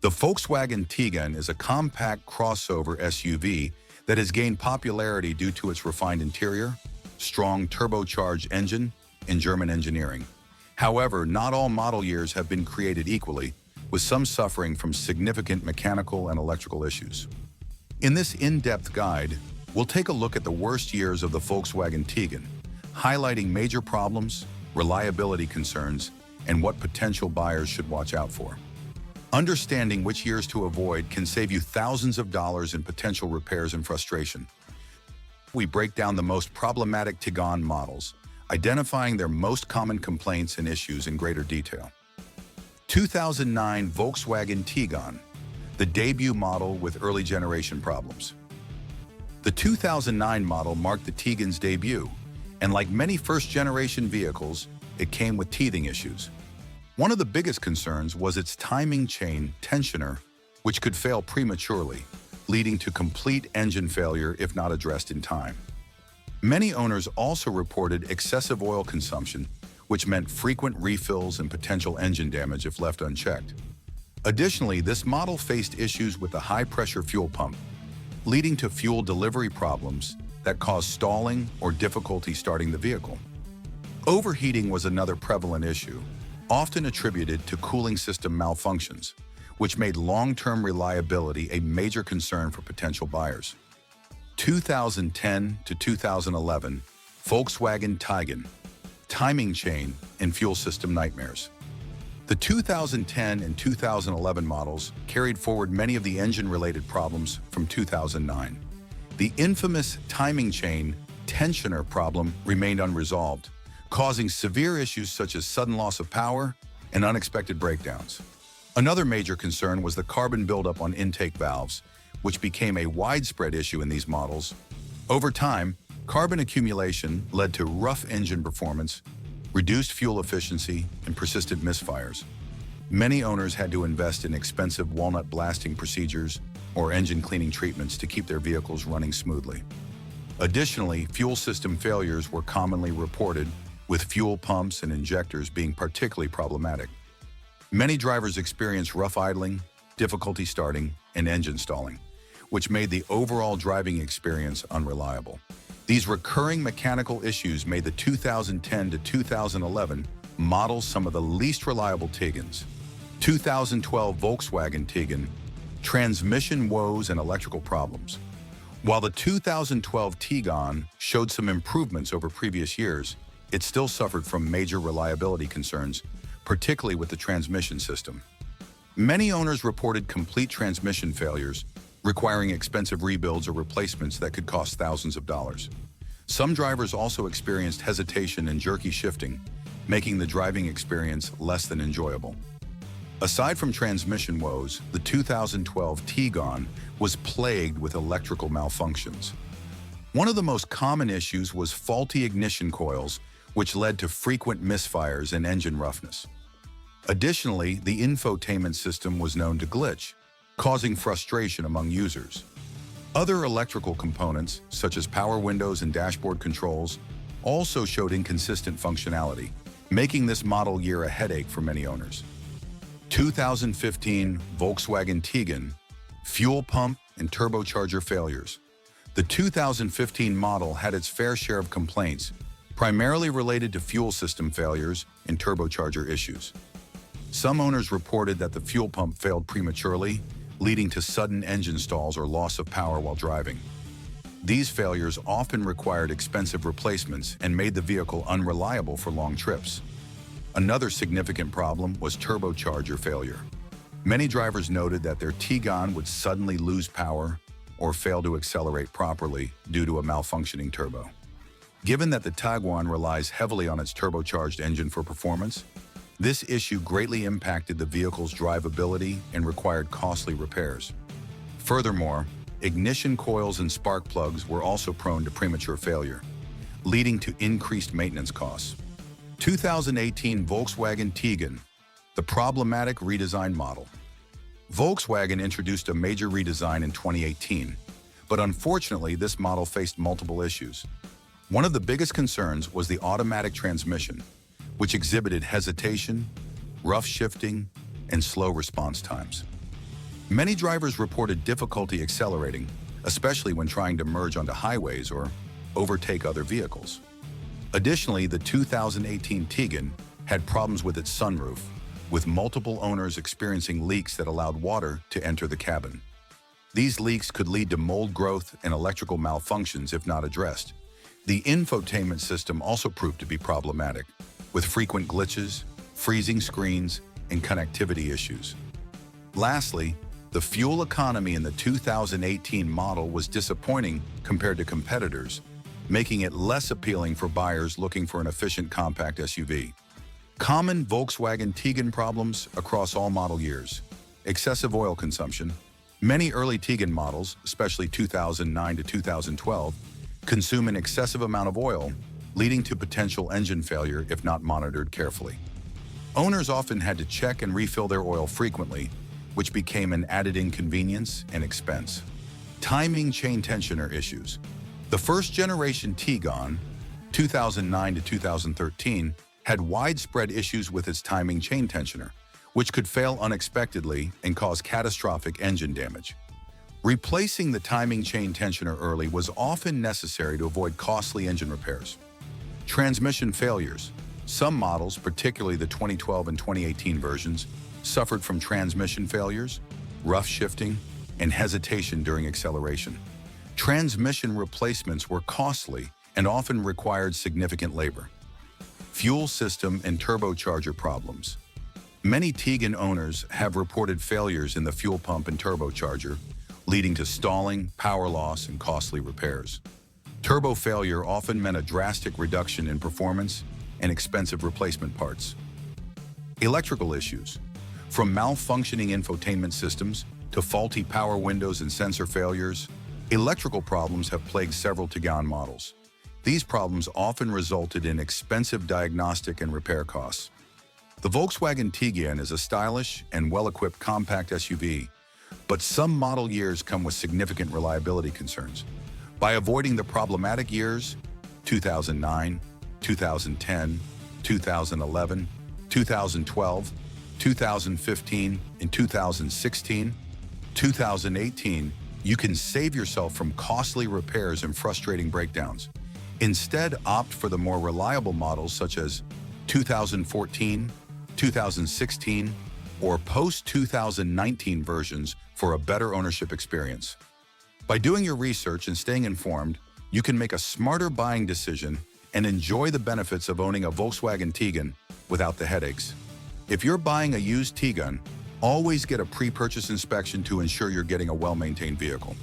The Volkswagen Tiguan is a compact crossover SUV that has gained popularity due to its refined interior, strong turbocharged engine, and German engineering. However, not all model years have been created equally, with some suffering from significant mechanical and electrical issues. In this in-depth guide, we'll take a look at the worst years of the Volkswagen Tiguan, highlighting major problems, reliability concerns, and what potential buyers should watch out for. Understanding which years to avoid can save you thousands of dollars in potential repairs and frustration. We break down the most problematic Tiguan models, identifying their most common complaints and issues in greater detail. 2009 Volkswagen Tiguan, the debut model with early generation problems. The 2009 model marked the Tiguan's debut, and like many first-generation vehicles, it came with teething issues. One of the biggest concerns was its timing chain tensioner, which could fail prematurely, leading to complete engine failure if not addressed in time. Many owners also reported excessive oil consumption, which meant frequent refills and potential engine damage if left unchecked. Additionally, this model faced issues with the high-pressure fuel pump, leading to fuel delivery problems that caused stalling or difficulty starting the vehicle. Overheating was another prevalent issue, often attributed to cooling system malfunctions, which made long-term reliability a major concern for potential buyers. 2010 to 2011 Volkswagen Tiguan, timing chain and fuel system nightmares. The 2010 and 2011 models carried forward many of the engine-related problems from 2009. The infamous timing chain tensioner problem remained unresolved, causing severe issues such as sudden loss of power and unexpected breakdowns. Another major concern was the carbon buildup on intake valves, which became a widespread issue in these models. Over time, carbon accumulation led to rough engine performance, reduced fuel efficiency, and persistent misfires. Many owners had to invest in expensive walnut blasting procedures or engine cleaning treatments to keep their vehicles running smoothly. Additionally, fuel system failures were commonly reported, with fuel pumps and injectors being particularly problematic. Many drivers experienced rough idling, difficulty starting, and engine stalling, which made the overall driving experience unreliable. These recurring mechanical issues made the 2010 to 2011 models some of the least reliable Tiguans. 2012 Volkswagen Tiguan, transmission woes and electrical problems. While the 2012 Tiguan showed some improvements over previous years, it still suffered from major reliability concerns, particularly with the transmission system. Many owners reported complete transmission failures, requiring expensive rebuilds or replacements that could cost thousands of dollars. Some drivers also experienced hesitation and jerky shifting, making the driving experience less than enjoyable. Aside from transmission woes, the 2012 Tiguan was plagued with electrical malfunctions. One of the most common issues was faulty ignition coils, which led to frequent misfires and engine roughness. Additionally, the infotainment system was known to glitch, causing frustration among users. Other electrical components, such as power windows and dashboard controls, also showed inconsistent functionality, making this model year a headache for many owners. 2015 Volkswagen Tiguan, fuel pump and turbocharger failures. The 2015 model had its fair share of complaints, primarily related to fuel system failures and turbocharger issues. Some owners reported that the fuel pump failed prematurely, leading to sudden engine stalls or loss of power while driving. These failures often required expensive replacements and made the vehicle unreliable for long trips. Another significant problem was turbocharger failure. Many drivers noted that their Tiguan would suddenly lose power or fail to accelerate properly due to a malfunctioning turbo. Given that the Tiguan relies heavily on its turbocharged engine for performance, this issue greatly impacted the vehicle's drivability and required costly repairs. Furthermore, ignition coils and spark plugs were also prone to premature failure, leading to increased maintenance costs. 2018 Volkswagen Tiguan, the problematic redesigned model. Volkswagen introduced a major redesign in 2018, but unfortunately this model faced multiple issues. One of the biggest concerns was the automatic transmission, which exhibited hesitation, rough shifting, and slow response times. Many drivers reported difficulty accelerating, especially when trying to merge onto highways or overtake other vehicles. Additionally, the 2018 Tiguan had problems with its sunroof, with multiple owners experiencing leaks that allowed water to enter the cabin. These leaks could lead to mold growth and electrical malfunctions if not addressed. The infotainment system also proved to be problematic, with frequent glitches, freezing screens, and connectivity issues. Lastly, the fuel economy in the 2018 model was disappointing compared to competitors, making it less appealing for buyers looking for an efficient compact SUV. Common Volkswagen Tiguan problems across all model years. Excessive oil consumption. Many early Tiguan models, especially 2009 to 2012, consume an excessive amount of oil, leading to potential engine failure if not monitored carefully. Owners often had to check and refill their oil frequently, which became an added inconvenience and expense. Timing chain tensioner issues. The first-generation Tiguan, 2009 to 2013, had widespread issues with its timing chain tensioner, which could fail unexpectedly and cause catastrophic engine damage. Replacing the timing chain tensioner early was often necessary to avoid costly engine repairs. Transmission failures. Some models, particularly the 2012 and 2018 versions, suffered from transmission failures, rough shifting, and hesitation during acceleration. Transmission replacements were costly and often required significant labor. Fuel system and turbocharger problems. Many Tiguan owners have reported failures in the fuel pump and turbocharger, leading to stalling, power loss, and costly repairs. Turbo failure often meant a drastic reduction in performance and expensive replacement parts. Electrical issues. From malfunctioning infotainment systems to faulty power windows and sensor failures, electrical problems have plagued several Tiguan models. These problems often resulted in expensive diagnostic and repair costs. The Volkswagen Tiguan is a stylish and well-equipped compact SUV, but some model years come with significant reliability concerns. By avoiding the problematic years, 2009, 2010, 2011, 2012, 2015, and 2016, 2018, you can save yourself from costly repairs and frustrating breakdowns. Instead, opt for the more reliable models such as 2014, 2016, or post-2019 versions for a better ownership experience. By doing your research and staying informed, you can make a smarter buying decision and enjoy the benefits of owning a Volkswagen Tiguan without the headaches. If you're buying a used Tiguan, always get a pre-purchase inspection to ensure you're getting a well-maintained vehicle.